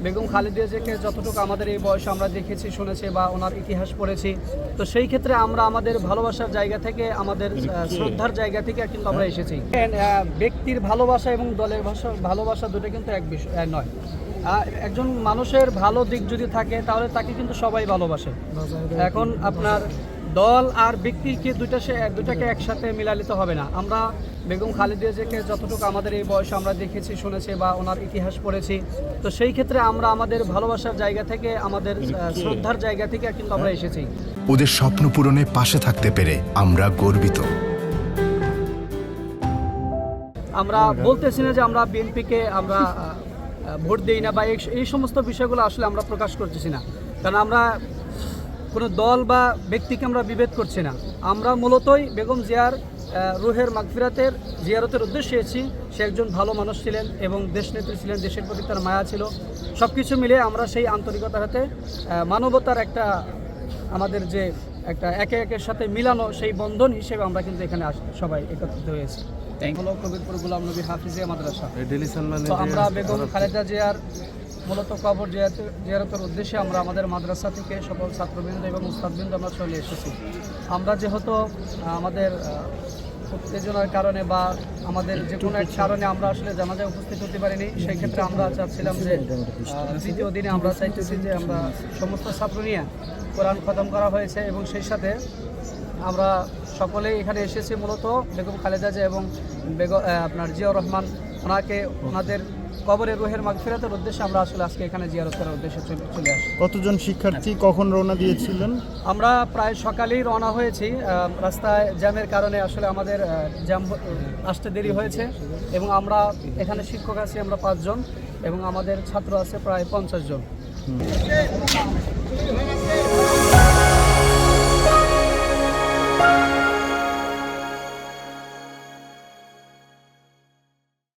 বেগম খালেদা জিয়াকে যতটুকু আমাদের এই বয়সে আমরা দেখেছি, শুনেছি বা ওনার ইতিহাস পড়েছি, তো সেই ক্ষেত্রে আমরা আমাদের ভালোবাসার জায়গা থেকে, আমাদের শ্রদ্ধার জায়গা থেকে কিন্তু আমরা এসেছি। ব্যক্তির ভালোবাসা এবং দলের ভালোবাসা দুটো কিন্তু এক বিষয় নয়। একজন মানুষের ভালো দিক যদি থাকে তাহলে তাকে কিন্তু সবাই ভালোবাসে। এখন আপনার দল আর ব্যক্তিকে দুটাকে একসাথে মিলালিতে হবে না। আমরা বেগম খালেদা জিয়াকে যতটুকু আমাদের এই বয়সে আমরা দেখেছি, শুনেছি বা ওনার ইতিহাস পড়েছি, তো সেই ক্ষেত্রে আমরা আমাদের ভালোবাসার জায়গা থেকে, আমাদের শ্রদ্ধার জায়গা থেকে কিন্তু আমরা এসেছি। ওদের স্বপ্ন পূরণে পাশে থাকতে পেরে আমরা গর্বিত। আমরা বলতেছি না যে আমরা বিএনপিকে আমরা ভোট দেই না বা এই সমস্ত বিষয়গুলো আসলে আমরা প্রকাশ করতেছি না, কারণ আমরা কোনো দল বা ব্যক্তিকে আমরা বিভেদ করছি না। আমরা মূলতই বেগম জিয়ার রুহের মাগফিরাতের জিয়ারতের উদ্দেশ্যে এসেছি। সে একজন ভালো মানুষ ছিলেন এবং দেশনেত্রী ছিলেন, দেশের প্রতি তার মায়া ছিল। সব কিছু মিলে আমরা সেই আন্তরিকতার হাতে মানবতার একটা আমাদের যে একটা একে একের সাথে মিলানো সেই বন্ধন হিসেবে আমরা কিন্তু এখানে সবাই একত্রিত হয়েছি। হলো কবিরপুর গোলাম নবী হাফিজিয়া মাদ্রাসা। তো আমরা বেগম খালেদা জিয়ার মূলত কবর জিয়ারতের উদ্দেশ্যে আমরা আমাদের মাদ্রাসা থেকে সকল ছাত্রবৃন্দ এবং উস্তাদবৃন্দ আমরা চলে এসেছি। আমরা যেহেতু আমাদের উত্তেজনার কারণে বা আমাদের যে কোনো এক কারণে আমরা আসলে জানাজায় উপস্থিত হতে পারিনি, সেই ক্ষেত্রে আমরা চাচ্ছিলাম যে তৃতীয় দিনে আমরা চাইতেছি যে আমরা সমস্ত ছাত্র নিয়ে কোরআন খতম করা হয়েছে এবং সেই সাথে আমরা সকলেই এখানে এসেছি মূলত বেগম খালেদা জিয়া এবং আপনার জিয়াউর রহমান ওনাদের কবরের রুহের মাগফিরাতের উদ্দেশ্যে আমরা আসলে আজকে এখানে জিয়ারত করার উদ্দেশ্যে চলে আসি। কতজন শিক্ষার্থী কখন রওনা দিয়েছিলেন? আমরা প্রায় সকালেই রওনা হয়েছি। রাস্তায় জ্যামের কারণে আসলে আমাদের জ্যাম আসতে দেরি হয়েছে এবং আমরা এখানে শিক্ষক আছি আমরা 5 জন এবং আমাদের ছাত্র আছে প্রায় 50 জন।